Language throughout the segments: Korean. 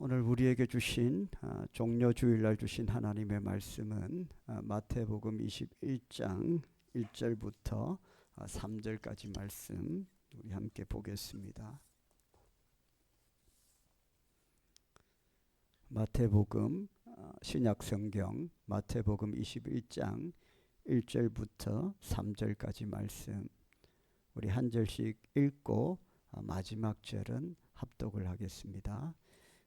오늘 우리에게 주신 종려 주일날 주신 하나님의 말씀은 마태복음 21장 1절부터 3절까지 말씀 우리 함께 보겠습니다. 마태복음 신약성경 마태복음 21장 1절부터 3절까지 말씀 우리 한 절씩 읽고 마지막 절은 합독을 하겠습니다.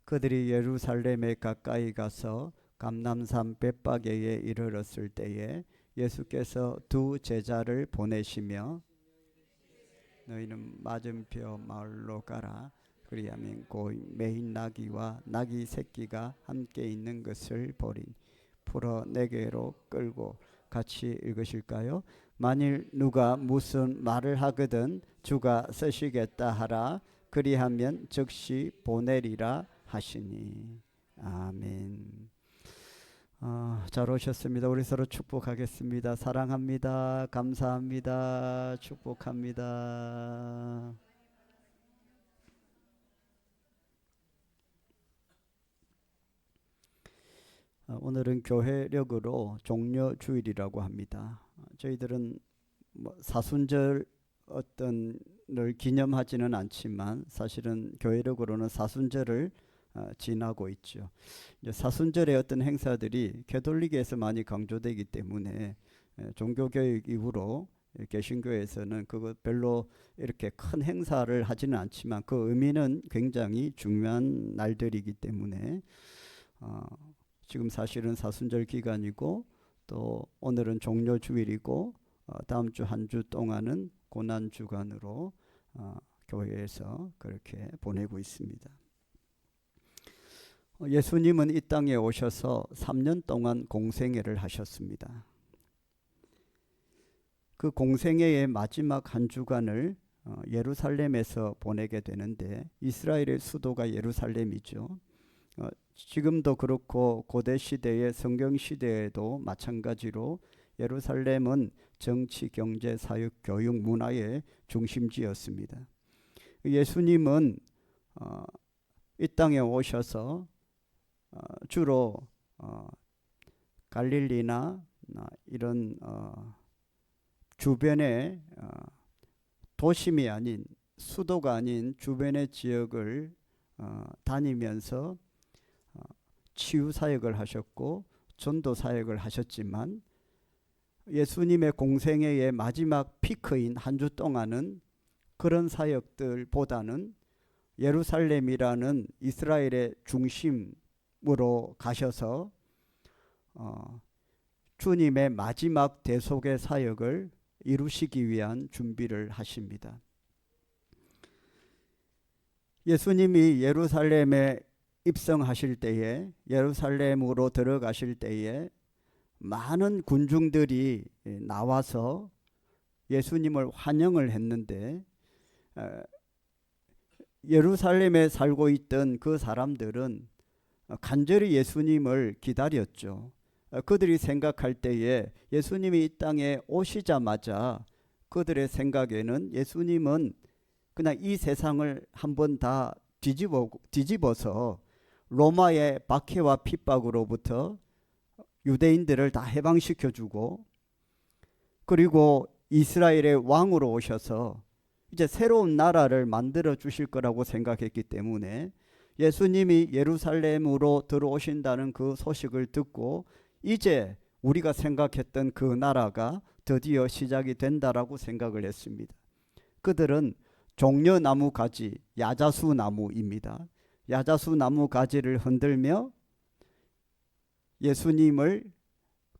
그들이 예루살렘에 가까이 가서 감람산 벳바게에 이르렀을 때에 예수께서 두 제자를 보내시며 너희는 맞은편 마을로 가라. 그리하면 고이 매인 나귀와 나귀 새끼가 함께 있는 것을 보리니 풀어 내게로 끌고 같이 읽으실까요? 만일 누가 무슨 말을 하거든 주가 쓰시겠다 하라. 그리하면 즉시 보내리라 하시니. 아멘. 잘 오셨습니다. 우리 서로 축복하겠습니다. 사랑합니다. 감사합니다. 축복합니다. 오늘은 교회력으로 종려주일이라고 합니다. 저희들은 사순절 어떤을 기념하지는 않지만 사실은 교회력으로는 사순절을 지나고 있죠. 이제 사순절의 어떤 행사들이 가톨릭에서 많이 강조되기 때문에 종교교육 이후로 개신교에서는 그거 별로 이렇게 큰 행사를 하지는 않지만 그 의미는 굉장히 중요한 날들이기 때문에 지금 사실은 사순절 기간이고 또 오늘은 종려주일이고 다음 주 한 주 동안은 고난주간으로 교회에서 그렇게 보내고 있습니다. 예수님은 이 땅에 오셔서 3년 동안 공생애를 하셨습니다. 그 공생애의 마지막 한 주간을 예루살렘에서 보내게 되는데 이스라엘의 수도가 예루살렘이죠. 지금도 그렇고 고대 시대의 성경 시대에도 마찬가지로 예루살렘은 정치, 경제, 사육, 교육, 문화의 중심지였습니다. 예수님은 이 땅에 오셔서 주로 갈릴리나 이런 주변의 도심이 아닌 수도가 아닌 주변의 지역을 다니면서 치유 사역을 하셨고 전도 사역을 하셨지만 예수님의 공생애의 마지막 피크인 한 주 동안은 그런 사역들보다는 예루살렘이라는 이스라엘의 중심으로 가셔서 주님의 마지막 대속의 사역을 이루시기 위한 준비를 하십니다. 예수님이 예루살렘에 입성하실 때에 예루살렘으로 들어가실 때에 많은 군중들이 나와서 예수님을 환영을 했는데 예루살렘에 살고 있던 그 사람들은 간절히 예수님을 기다렸죠. 그들이 생각할 때에 예수님이 이 땅에 오시자마자 그들의 생각에는 예수님은 그냥 이 세상을 한번 다 뒤집어서 로마의 박해와 핍박으로부터 유대인들을 다 해방시켜주고 그리고 이스라엘의 왕으로 오셔서 이제 새로운 나라를 만들어 주실 거라고 생각했기 때문에 예수님이 예루살렘으로 들어오신다는 그 소식을 듣고 이제 우리가 생각했던 그 나라가 드디어 시작이 된다라고 생각을 했습니다. 그들은 종려나무 가지, 야자수 나무입니다. 야자수 나무 가지를 흔들며 예수님을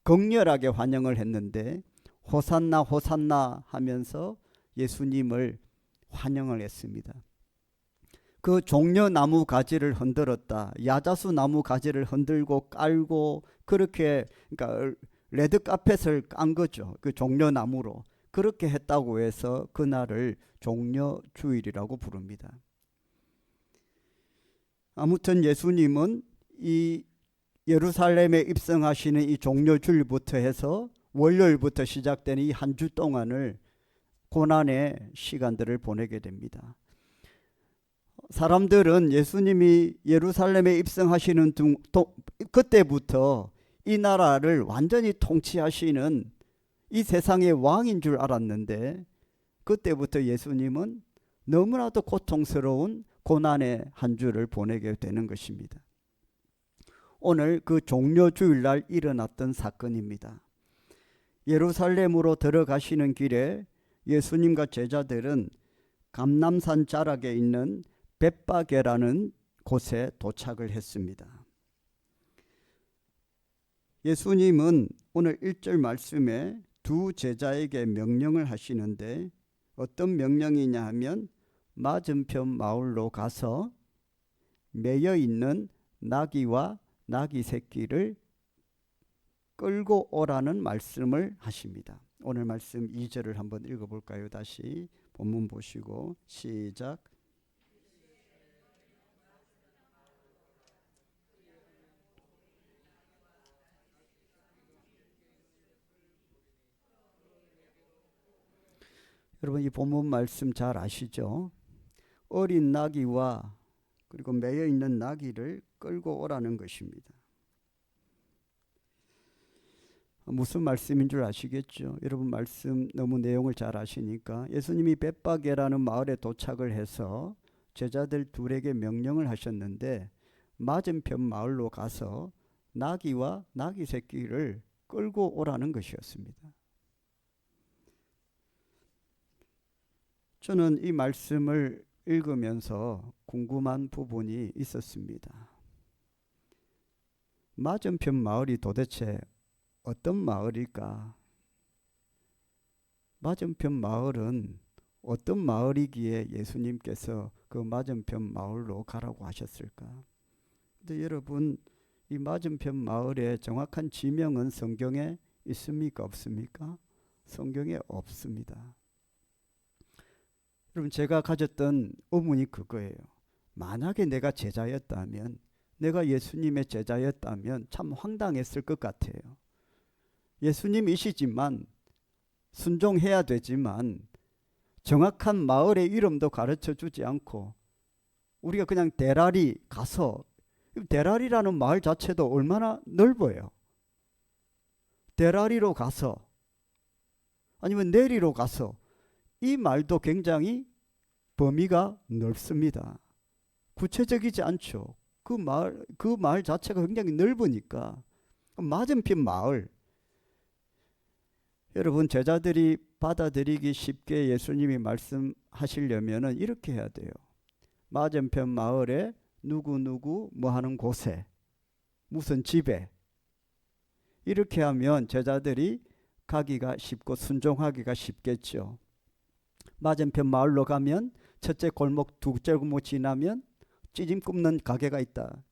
격렬하게 환영을 했는데 호산나 호산나 하면서 예수님을 환영을 했습니다. 그 종려나무 가지를 흔들었다. 야자수 나무 가지를 흔들고 깔고 그렇게 그러니까 레드카펫을 깐 거죠. 그 종려나무로. 그렇게 했다고 해서 그날을 종려주일이라고 부릅니다. 아무튼 예수님은 이 예루살렘에 입성하시는 이 종려주일부터 해서 월요일부터 시작되는 이 한 주 동안을 고난의 시간들을 보내게 됩니다. 사람들은 예수님이 예루살렘에 입성하시는 그때부터 이 나라를 완전히 통치하시는 이 세상의 왕인 줄 알았는데, 그때부터 예수님은 너무나도 고통스러운 고난의 한 주를 보내게 되는 것입니다. 오늘 그 종려 주일날 일어났던 사건입니다. 예루살렘으로 들어가시는 길에 예수님과 제자들은 감람산 자락에 있는 벳바게라는 곳에 도착을 했습니다. 예수님은 오늘 1절 말씀에 두 제자에게 명령을 하시는데, 어떤 명령이냐 하면 맞은편 마을로 가서 매여 있는 나귀와 나귀 새끼를 끌고 오라는 말씀을 하십니다. 오늘 말씀 2절을 한번 읽어볼까요? 다시 본문 보시고 시작. 여러분, 이 본문 말씀 잘 아시죠? 어린 나귀와 그리고 매여 있는 나귀를 끌고 오라는 것입니다. 무슨 말씀인 줄 아시겠죠? 여러분, 말씀 너무 내용을 잘 아시니까 예수님이 벳바게라는 마을에 도착을 해서 제자들 둘에게 명령을 하셨는데, 맞은편 마을로 가서 나귀와 나귀 새끼를 끌고 오라는 것이었습니다. 저는 이 말씀을 읽으면서 궁금한 부분이 있었습니다. 맞은편 마을이 도대체 어떤 마을일까? 맞은편 마을은 어떤 마을이기에 예수님께서 그 맞은편 마을로 가라고 하셨을까? 근데 여러분, 이 맞은편 마을의 정확한 지명은 성경에 있습니까? 없습니까? 성경에 없습니다. 여러분, 제가 가졌던 의문이 그거예요. 만약에 내가 제자였다면, 내가 예수님의 제자였다면 참 황당했을 것 같아요. 예수님이시지만 순종해야 되지만 정확한 마을의 이름도 가르쳐 주지 않고 우리가 그냥 대라리 가서, 대라리라는 마을 자체도 얼마나 넓어요. 대라리로 가서 아니면 내리로 가서, 이 말도 굉장히 범위가 넓습니다. 구체적이지 않죠. 그 마을 자체가 굉장히 넓으니까. 맞은편 마을, 여러분, 제자들이 받아들이기 쉽게 예수님이 말씀하시려면 이렇게 해야 돼요. 맞은편 마을에 누구누구 뭐 하는 곳에, 무슨 집에, 이렇게 하면 제자들이 가기가 쉽고 순종하기가 쉽겠죠. 맞은편 마을로 가면 첫째 골목, 둘째 골목 지나면 찌짐 굽는 가게가 있다.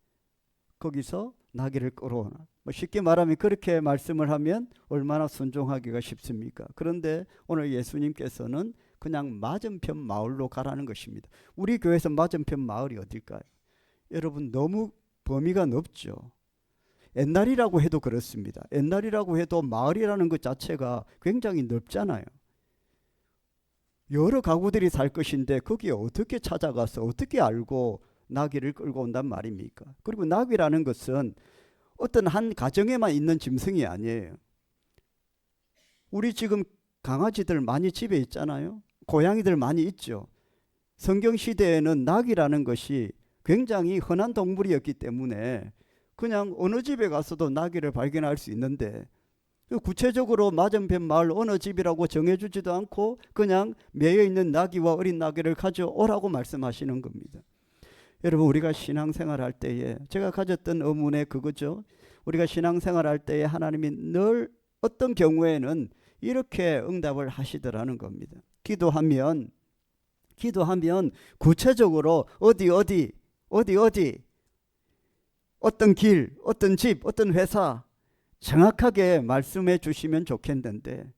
거기서 나귀를 끌어오나. 쉽게 말하면 그렇게 말씀을 하면 얼마나 순종하기가 쉽습니까? 그런데 오늘 예수님께서는 그냥 맞은편 마을로 가라는 것입니다. 우리 교회에서 맞은편 마을이 어딜까요? 여러분, 너무 범위가 넓죠. 옛날이라고 해도 그렇습니다. 옛날이라고 해도 마을이라는 것 자체가 굉장히 넓잖아요. 여러 가구들이 살 것인데 거기에 어떻게 찾아가서 어떻게 알고 나귀를 끌고 온단 말입니까? 그리고 나귀라는 것은 어떤 한 가정에만 있는 짐승이 아니에요. 우리 지금 강아지들 많이 집에 있잖아요. 고양이들 많이 있죠. 성경 시대에는 나귀라는 것이 굉장히 흔한 동물이었기 때문에 그냥 어느 집에 가서도 나귀를 발견할 수 있는데, 구체적으로 맞은편 마을 어느 집이라고 정해주지도 않고 그냥 매여 있는 나귀와 어린 나귀를 가져오라고 말씀하시는 겁니다. 여러분, 우리가 신앙생활 할 때에 제가 가졌던 의문에 그거죠. 우리가 신앙생활 할 때에 하나님이 늘 어떤 경우에는 이렇게 응답을 하시더라는 겁니다. 기도하면 구체적으로 어디 어떤 길, 어떤 집, 어떤 회사 정확하게 말씀해 주시면 좋겠는데,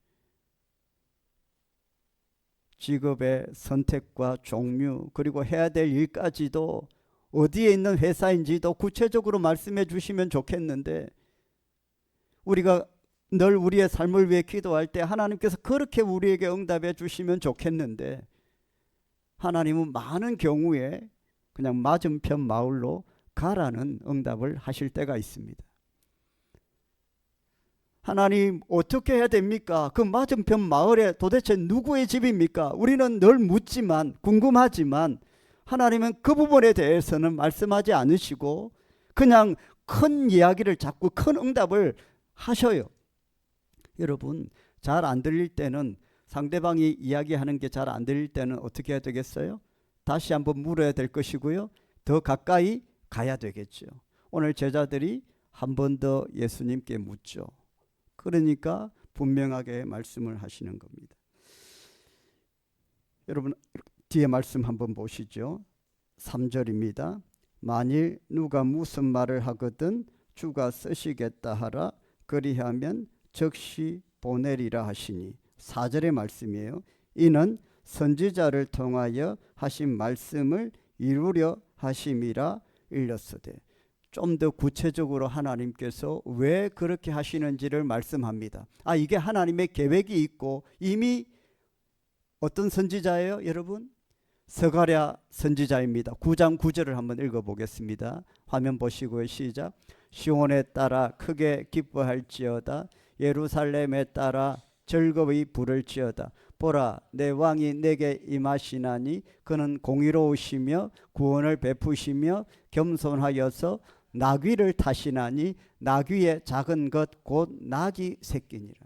직업의 선택과 종류, 그리고 해야 될 일까지도 어디에 있는 회사인지도 구체적으로 말씀해 주시면 좋겠는데, 우리가 늘 우리의 삶을 위해 기도할 때 하나님께서 그렇게 우리에게 응답해 주시면 좋겠는데, 하나님은 많은 경우에 그냥 맞은편 마을로 가라는 응답을 하실 때가 있습니다. 하나님 어떻게 해야 됩니까? 그 맞은편 마을에 도대체 누구의 집입니까? 우리는 늘 묻지만 궁금하지만 하나님은 그 부분에 대해서는 말씀하지 않으시고 그냥 큰 이야기를 자꾸 큰 응답을 하셔요. 여러분 잘 안 들릴 때는 상대방이 이야기하는 게 잘 안 들릴 때는 어떻게 해야 되겠어요? 다시 한번 물어야 될 것이고요. 더 가까이 가야 되겠죠. 오늘 제자들이 한 번 더 예수님께 묻죠. 그러니까 분명하게 말씀을 하시는 겁니다. 여러분 뒤에 말씀 한번 보시죠. 3절입니다. 만일 누가 무슨 말을 하거든 주가 쓰시겠다 하라. 그리하면 즉시 보내리라 하시니. 4절의 말씀이에요. 이는 선지자를 통하여 하신 말씀을 이루려 하심이라 일렀으되. 좀 더 구체적으로 하나님께서 왜 그렇게 하시는지를 말씀합니다. 이게 하나님의 계획이 있고 이미 어떤 선지자예요, 여러분? 스가랴 선지자입니다. 9장 9절을 한번 읽어보겠습니다. 화면 보시고요. 시작. 시온에 따라 크게 기뻐할지어다. 예루살렘에 따라 즐거이 부를지어다. 보라, 내 왕이 내게 임하시나니 그는 공의로우시며 구원을 베푸시며 겸손하여서 나귀를 타시나니 나귀의 작은 것 곧 나귀 새끼니라.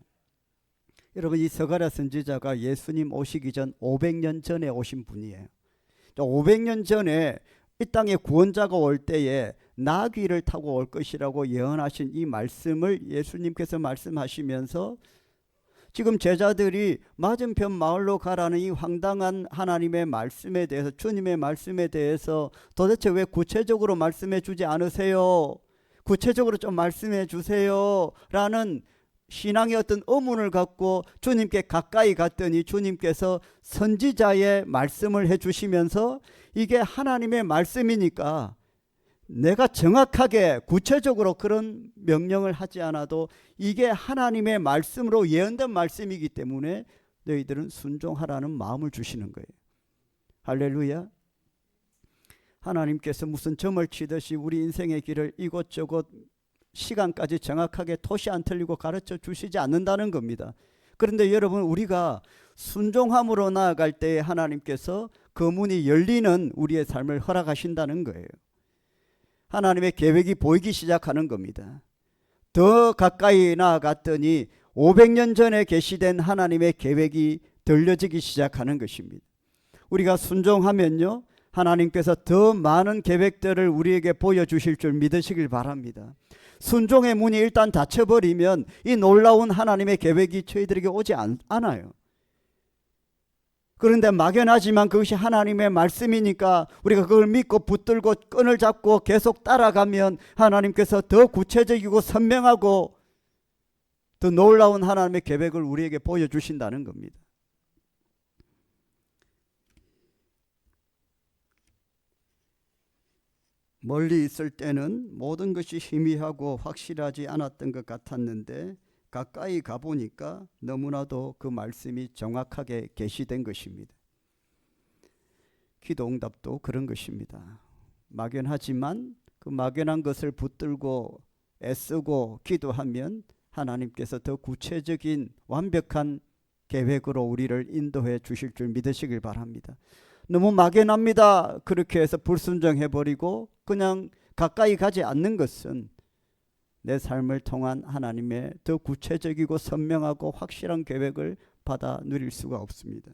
여러분 이 스가랴 선지자가 예수님 오시기 전 500년 전에 오신 분이에요. 500년 전에 이 땅에 구원자가 올 때에 나귀를 타고 올 것이라고 예언하신 이 말씀을 예수님께서 말씀하시면서 지금 제자들이 맞은편 마을로 가라는 이 황당한 하나님의 말씀에 대해서, 주님의 말씀에 대해서 도대체 왜 구체적으로 말씀해 주지 않으세요? 구체적으로 좀 말씀해 주세요 라는 신앙의 어떤 의문을 갖고 주님께 가까이 갔더니 주님께서 선지자의 말씀을 해주시면서 이게 하나님의 말씀이니까 내가 정확하게 구체적으로 그런 명령을 하지 않아도 이게 하나님의 말씀으로 예언된 말씀이기 때문에 너희들은 순종하라는 마음을 주시는 거예요. 할렐루야. 하나님께서 무슨 점을 치듯이 우리 인생의 길을 이곳저곳 시간까지 정확하게 토시 안 틀리고 가르쳐 주시지 않는다는 겁니다. 그런데 여러분 우리가 순종함으로 나아갈 때 하나님께서 그 문이 열리는 우리의 삶을 허락하신다는 거예요. 하나님의 계획이 보이기 시작하는 겁니다. 더 가까이 나아갔더니 500년 전에 계시된 하나님의 계획이 들려지기 시작하는 것입니다. 우리가 순종하면요 하나님께서 더 많은 계획들을 우리에게 보여주실 줄 믿으시길 바랍니다. 순종의 문이 일단 닫혀버리면 이 놀라운 하나님의 계획이 저희들에게 오지 않아요. 그런데 막연하지만 그것이 하나님의 말씀이니까 우리가 그걸 믿고 붙들고 끈을 잡고 계속 따라가면 하나님께서 더 구체적이고 선명하고 더 놀라운 하나님의 계획을 우리에게 보여주신다는 겁니다. 멀리 있을 때는 모든 것이 희미하고 확실하지 않았던 것 같았는데 가까이 가보니까 너무나도 그 말씀이 정확하게 계시된 것입니다. 기도 응답도 그런 것입니다. 막연하지만 그 막연한 것을 붙들고 애쓰고 기도하면 하나님께서 더 구체적인 완벽한 계획으로 우리를 인도해 주실 줄 믿으시길 바랍니다. 너무 막연합니다. 그렇게 해서 불순종해버리고 그냥 가까이 가지 않는 것은 내 삶을 통한 하나님의 더 구체적이고 선명하고 확실한 계획을 받아 누릴 수가 없습니다.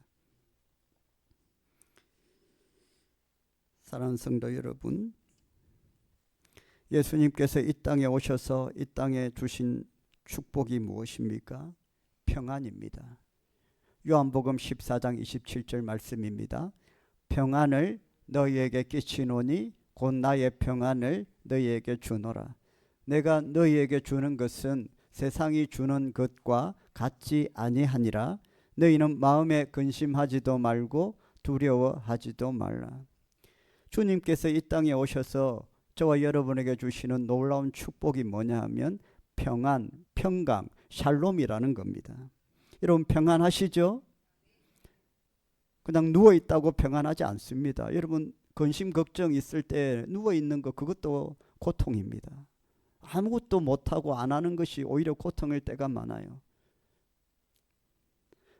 사랑하는 성도 여러분, 예수님께서 이 땅에 오셔서 이 땅에 주신 축복이 무엇입니까? 평안입니다. 요한복음 14장 27절 말씀입니다. 평안을 너희에게 끼치노니 곧 나의 평안을 너희에게 주노라. 내가 너희에게 주는 것은 세상이 주는 것과 같지 아니하니라. 너희는 마음에 근심하지도 말고 두려워하지도 말라. 주님께서 이 땅에 오셔서 저와 여러분에게 주시는 놀라운 축복이 뭐냐 하면 평안, 평강, 샬롬이라는 겁니다. 여러분 평안하시죠? 그냥 누워있다고 평안하지 않습니다. 여러분 근심 걱정 있을 때 누워 있는 거 그것도 고통입니다. 아무것도 못하고 안 하는 것이 오히려 고통일 때가 많아요.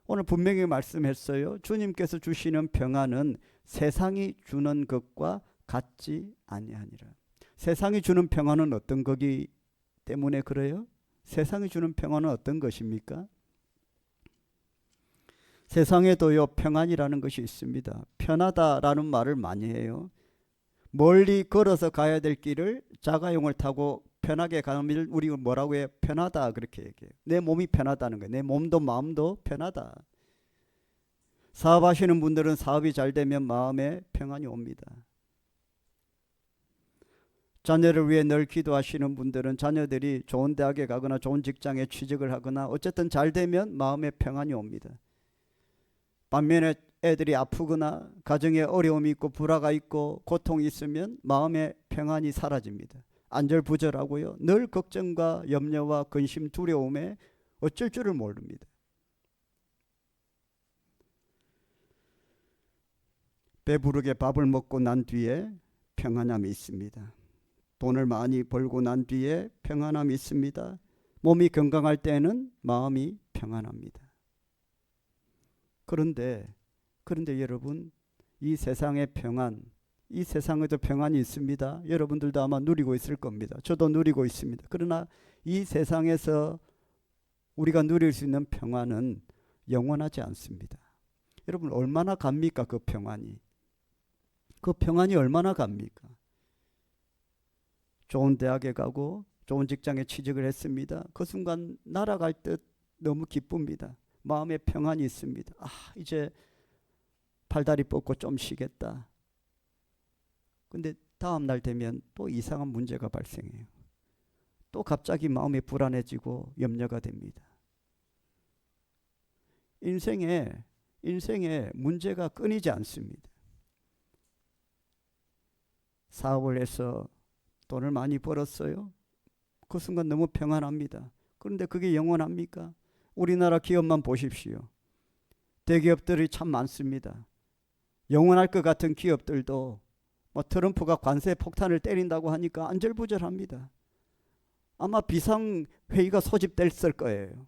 오늘 분명히 말씀했어요. 주님께서 주시는 평안은 세상이 주는 것과 같지 아니하니라. 세상이 주는 평안은 어떤 거기 때문에 그래요? 세상이 주는 평안은 어떤 것입니까? 세상에도요 평안이라는 것이 있습니다. 편하다라는 말을 많이 해요. 멀리 걸어서 가야 될 길을 자가용을 타고 편하게 가면 우리가 뭐라고 해요? 편하다 그렇게 얘기해요. 내 몸이 편하다는 거예요. 내 몸도 마음도 편하다. 사업하시는 분들은 사업이 잘 되면 마음에 평안이 옵니다. 자녀를 위해 늘 기도하시는 분들은 자녀들이 좋은 대학에 가거나 좋은 직장에 취직을 하거나 어쨌든 잘 되면 마음에 평안이 옵니다. 반면에 애들이 아프거나 가정에 어려움이 있고 불화가 있고 고통이 있으면 마음의 평안이 사라집니다. 안절부절하고요. 늘 걱정과 염려와 근심 두려움에 어쩔 줄을 모릅니다. 배부르게 밥을 먹고 난 뒤에 평안함이 있습니다. 돈을 많이 벌고 난 뒤에 평안함이 있습니다. 몸이 건강할 때는 마음이 평안합니다. 그런데 여러분, 이 세상의 평안, 이 세상에도 평안이 있습니다. 여러분들도 아마 누리고 있을 겁니다. 저도 누리고 있습니다. 그러나 이 세상에서 우리가 누릴 수 있는 평안은 영원하지 않습니다. 여러분 얼마나 갑니까? 그 평안이. 그 평안이 얼마나 갑니까? 좋은 대학에 가고 좋은 직장에 취직을 했습니다. 그 순간 날아갈 듯 너무 기쁩니다. 마음에 평안이 있습니다. 이제 팔다리 뻗고 좀 쉬겠다. 근데 다음 날 되면 또 이상한 문제가 발생해요. 또 갑자기 마음이 불안해지고 염려가 됩니다. 인생에 문제가 끊이지 않습니다. 사업을 해서 돈을 많이 벌었어요. 그 순간 너무 평안합니다. 그런데 그게 영원합니까? 우리나라 기업만 보십시오. 대기업들이 참 많습니다. 영원할 것 같은 기업들도 트럼프가 관세 폭탄을 때린다고 하니까 안절부절합니다. 아마 비상회의가 소집됐을 거예요.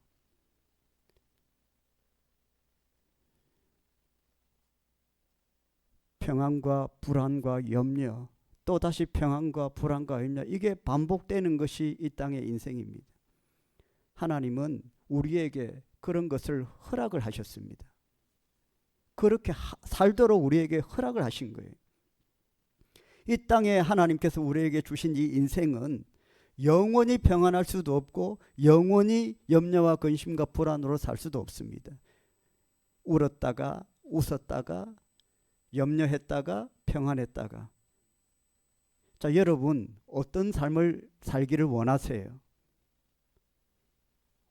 평안과 불안과 염려, 또다시 평안과 불안과 염려, 이게 반복되는 것이 이 땅의 인생입니다. 하나님은 우리에게 그런 것을 허락을 하셨습니다. 그렇게 살도록 우리에게 허락을 하신 거예요. 이 땅에 하나님께서 우리에게 주신 이 인생은 영원히 평안할 수도 없고 영원히 염려와 근심과 불안으로 살 수도 없습니다. 울었다가 웃었다가 염려했다가 평안했다가. 자, 여러분 어떤 삶을 살기를 원하세요?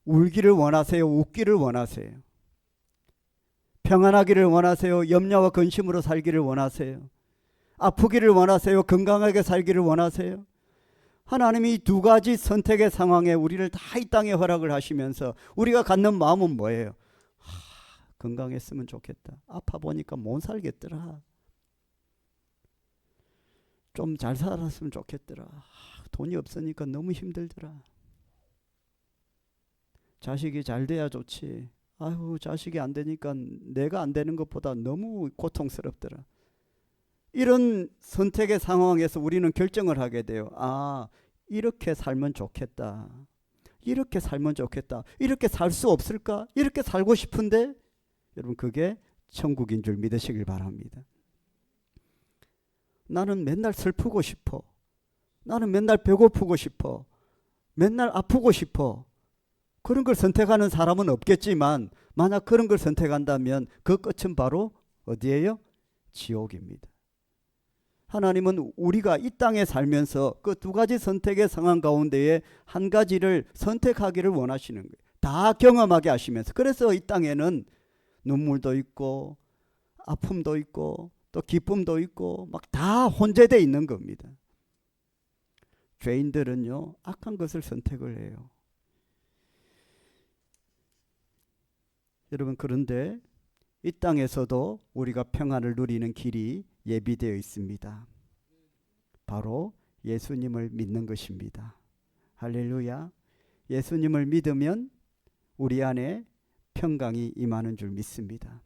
울기를 원하세요? 웃기를 원하세요? 평안하기를 원하세요? 염려와 근심으로 살기를 원하세요? 아프기를 원하세요? 건강하게 살기를 원하세요? 하나님이 두 가지 선택의 상황에 우리를 다 이 땅에 허락을 하시면서 우리가 갖는 마음은 뭐예요? 건강했으면 좋겠다. 아파 보니까 못 살겠더라. 좀 잘 살았으면 좋겠더라. 돈이 없으니까 너무 힘들더라. 자식이 잘 돼야 좋지. 자식이 안 되니까 내가 안 되는 것보다 너무 고통스럽더라. 이런 선택의 상황에서 우리는 결정을 하게 돼요. 이렇게 살면 좋겠다. 이렇게 살면 좋겠다. 이렇게 살 수 없을까? 이렇게 살고 싶은데 여러분 그게 천국인 줄 믿으시길 바랍니다. 나는 맨날 슬프고 싶어. 나는 맨날 배고프고 싶어. 맨날 아프고 싶어. 그런 걸 선택하는 사람은 없겠지만 만약 그런 걸 선택한다면 그 끝은 바로 어디예요? 지옥입니다. 하나님은 우리가 이 땅에 살면서 그 두 가지 선택의 상황 가운데에 한 가지를 선택하기를 원하시는 거예요. 다 경험하게 하시면서. 그래서 이 땅에는 눈물도 있고 아픔도 있고 또 기쁨도 있고 막 다 혼재되어 있는 겁니다. 죄인들은요 악한 것을 선택을 해요. 여러분 그런데 이 땅에서도 우리가 평안을 누리는 길이 예비되어 있습니다. 바로 예수님을 믿는 것입니다. 할렐루야. 예수님을 믿으면 우리 안에 평강이 임하는 줄 믿습니다.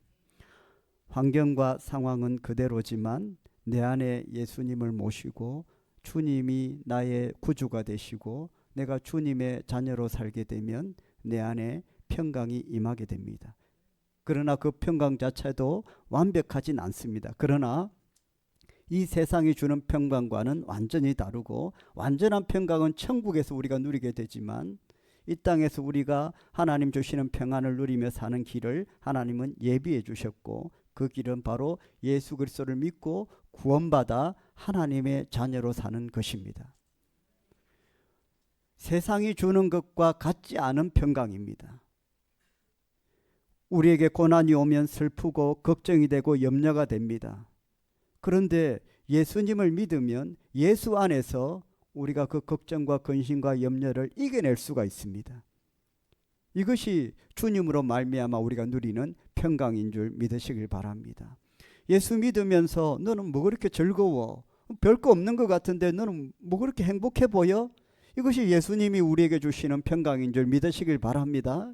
환경과 상황은 그대로지만 내 안에 예수님을 모시고 주님이 나의 구주가 되시고 내가 주님의 자녀로 살게 되면 내 안에 평강이 임하게 됩니다. 그러나 그 평강 자체도 완벽하진 않습니다. 그러나 이 세상이 주는 평강과는 완전히 다르고, 완전한 평강은 천국에서 우리가 누리게 되지만 이 땅에서 우리가 하나님 주시는 평안을 누리며 사는 길을 하나님은 예비해 주셨고, 그 길은 바로 예수 그리스도를 믿고 구원받아 하나님의 자녀로 사는 것입니다. 세상이 주는 것과 같지 않은 평강입니다. 우리에게 고난이 오면 슬프고 걱정이 되고 염려가 됩니다. 그런데 예수님을 믿으면 예수 안에서 우리가 그 걱정과 근심과 염려를 이겨낼 수가 있습니다. 이것이 주님으로 말미암아 우리가 누리는 평강인 줄 믿으시길 바랍니다. 예수 믿으면서 너는 뭐 그렇게 즐거워? 별거 없는 것 같은데 너는 뭐 그렇게 행복해 보여? 이것이 예수님이 우리에게 주시는 평강인 줄 믿으시길 바랍니다.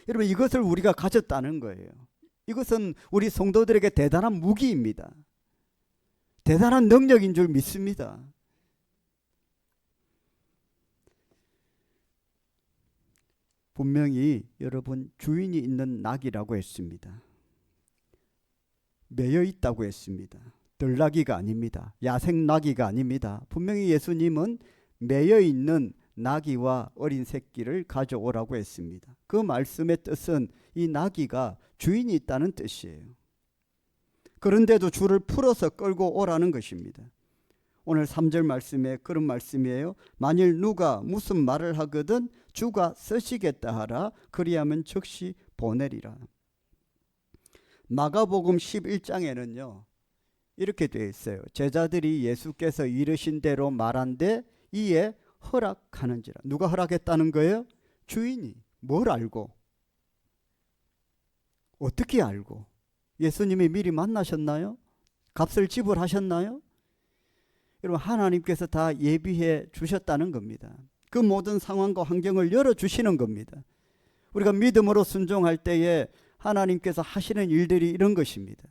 여러분, 이것을 우리가 가졌다는 거예요. 이것은 우리 성도들에게 대단한 무기입니다. 대단한 능력인 줄 믿습니다. 분명히 여러분, 주인이 있는 낙이라고 했습니다. 매여 있다고 했습니다. 들나귀가 아닙니다. 야생 나귀가 아닙니다. 분명히 예수님은 매여 있는 나귀와 어린 새끼를 가져오라고 했습니다. 그 말씀의 뜻은 이 나귀가 주인이 있다는 뜻이에요. 그런데도 줄을 풀어서 끌고 오라는 것입니다. 오늘 3절 말씀에 그런 말씀이에요. 만일 누가 무슨 말을 하거든 주가 쓰시겠다 하라. 그리하면 즉시 보내리라. 마가복음 11장에는요 이렇게 되어 있어요. 제자들이 예수께서 이르신 대로 말한데 이에 허락하는지라. 누가 허락했다는 거예요? 주인이. 뭘 알고? 어떻게 알고? 예수님이 미리 만나셨나요? 값을 지불하셨나요? 여러분, 하나님께서 다 예비해 주셨다는 겁니다. 그 모든 상황과 환경을 열어주시는 겁니다. 우리가 믿음으로 순종할 때에 하나님께서 하시는 일들이 이런 것입니다.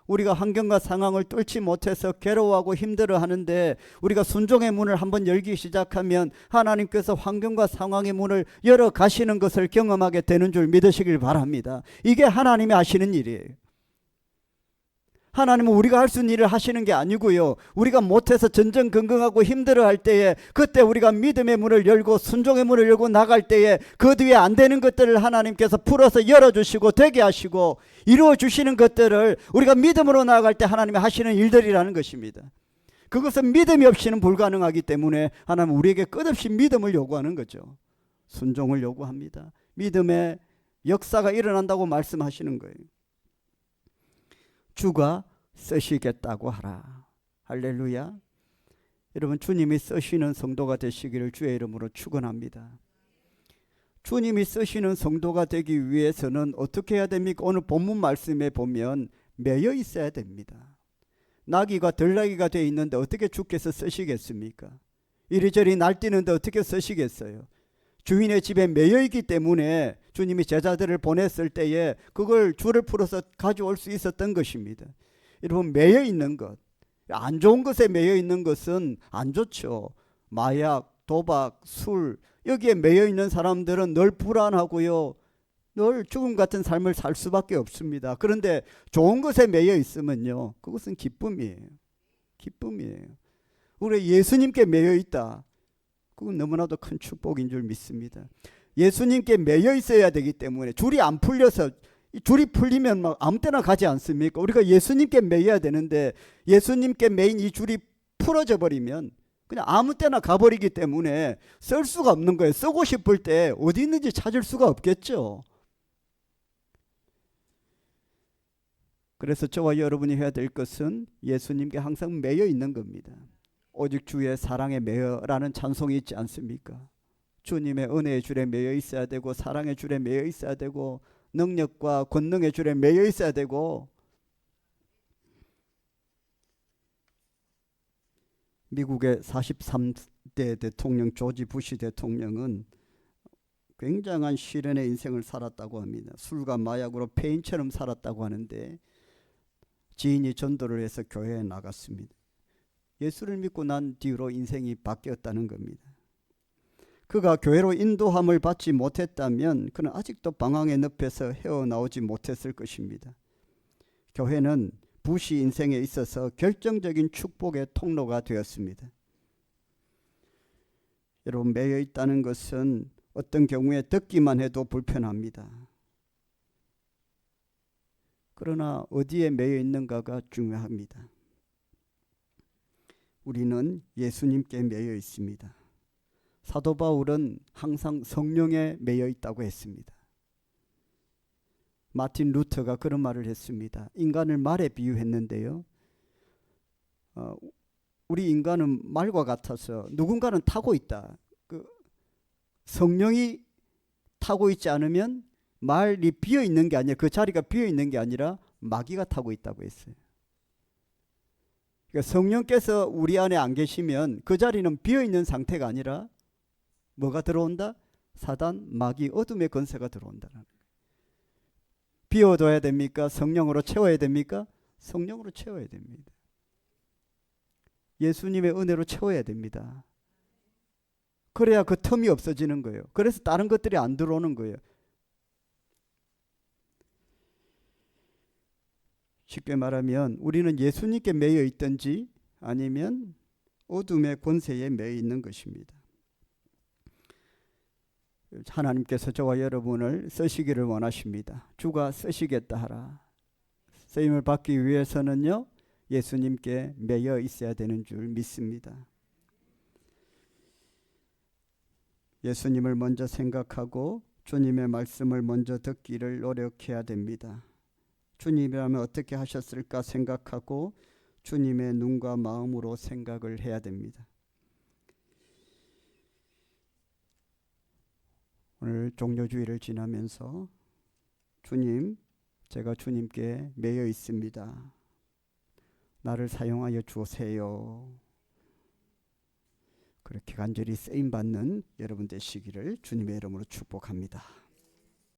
우리가 환경과 상황을 뚫지 못해서 괴로워하고 힘들어하는데 우리가 순종의 문을 한번 열기 시작하면 하나님께서 환경과 상황의 문을 열어 가시는 것을 경험하게 되는 줄 믿으시길 바랍니다. 이게 하나님이 하시는 일이에요. 하나님은 우리가 할 수 있는 일을 하시는 게 아니고요, 우리가 못해서 전전긍긍하고 힘들어할 때에 그때 우리가 믿음의 문을 열고 순종의 문을 열고 나갈 때에 그 뒤에 안 되는 것들을 하나님께서 풀어서 열어주시고 되게 하시고 이루어주시는 것들을 우리가 믿음으로 나아갈 때 하나님이 하시는 일들이라는 것입니다. 그것은 믿음이 없이는 불가능하기 때문에 하나님은 우리에게 끝없이 믿음을 요구하는 거죠. 순종을 요구합니다. 믿음의 역사가 일어난다고 말씀하시는 거예요. 주가 쓰시겠다고 하라. 할렐루야. 여러분, 주님이 쓰시는 성도가 되시기를 주의 이름으로 축원합니다. 주님이 쓰시는 성도가 되기 위해서는 어떻게 해야 됩니까? 오늘 본문 말씀에 보면 매여 있어야 됩니다. 나귀가 들나귀가 되어 있는데 어떻게 주께서 쓰시겠습니까? 이리저리 날뛰는데 어떻게 쓰시겠어요? 주인의 집에 매여 있기 때문에 주님이 제자들을 보냈을 때에 그걸 줄을 풀어서 가져올 수 있었던 것입니다. 여러분, 매여 있는 것, 안 좋은 것에 매여 있는 것은 안 좋죠. 마약, 도박, 술, 여기에 매여 있는 사람들은 늘 불안하고요, 늘 죽음 같은 삶을 살 수밖에 없습니다. 그런데 좋은 것에 매여 있으면요, 그것은 기쁨이에요. 기쁨이에요. 우리 예수님께 매여 있다. 그건 너무나도 큰 축복인 줄 믿습니다. 예수님께 매여 있어야 되기 때문에 줄이 안 풀려서, 줄이 풀리면 막 아무 때나 가지 않습니까? 우리가 예수님께 매여야 되는데 예수님께 매인 이 줄이 풀어져 버리면 그냥 아무 때나 가버리기 때문에 쓸 수가 없는 거예요. 쓰고 싶을 때 어디 있는지 찾을 수가 없겠죠. 그래서 저와 여러분이 해야 될 것은 예수님께 항상 매여 있는 겁니다. 오직 주의 사랑에 매여라는 찬송이 있지 않습니까? 주님의 은혜의 줄에 매여 있어야 되고 사랑의 줄에 매여 있어야 되고 능력과 권능의 줄에 매여 있어야 되고 미국의 43대 대통령 조지 부시 대통령은 굉장한 시련의 인생을 살았다고 합니다. 술과 마약으로 폐인처럼 살았다고 하는데 지인이 전도를 해서 교회에 나갔습니다. 예수를 믿고 난 뒤로 인생이 바뀌었다는 겁니다. 그가 교회로 인도함을 받지 못했다면 그는 아직도 방황의 늪에서 헤어나오지 못했을 것입니다. 교회는 부시 인생에 있어서 결정적인 축복의 통로가 되었습니다. 여러분, 매여 있다는 것은 어떤 경우에 듣기만 해도 불편합니다. 그러나 어디에 매여 있는가가 중요합니다. 우리는 예수님께 매여 있습니다. 사도 바울은 항상 성령에 매여 있다고 했습니다. 마틴 루터가 그런 말을 했습니다. 인간을 말에 비유했는데요. 우리 인간은 말과 같아서 누군가는 타고 있다. 성령이 타고 있지 않으면 말이 비어 있는 게 아니라 그 자리가 비어 있는 게 아니라 마귀가 타고 있다고 했어요. 그러니까 성령께서 우리 안에 안 계시면 그 자리는 비어 있는 상태가 아니라 뭐가 들어온다? 사단, 마귀, 어둠의 권세가 들어온다는 거예요. 비워둬야 됩니까? 성령으로 채워야 됩니까? 성령으로 채워야 됩니다. 예수님의 은혜로 채워야 됩니다. 그래야 그 틈이 없어지는 거예요. 그래서 다른 것들이 안 들어오는 거예요. 쉽게 말하면 우리는 예수님께 매여 있든지 아니면 어둠의 권세에 매여 있는 것입니다. 하나님께서 저와 여러분을 쓰시기를 원하십니다. 주가 쓰시겠다 하라. 쓰임을 받기 위해서는요, 예수님께 매여 있어야 되는 줄 믿습니다. 예수님을 먼저 생각하고 주님의 말씀을 먼저 듣기를 노력해야 됩니다. 주님이라면 어떻게 하셨을까 생각하고 주님의 눈과 마음으로 생각을 해야 됩니다. 오늘 종료주일을 지나면서 주님, 제가 주님께 매여 있습니다. 나를 사용하여 주세요. 그렇게 간절히 쓰임받는 여러분 되시기를 주님의 이름으로 축복합니다.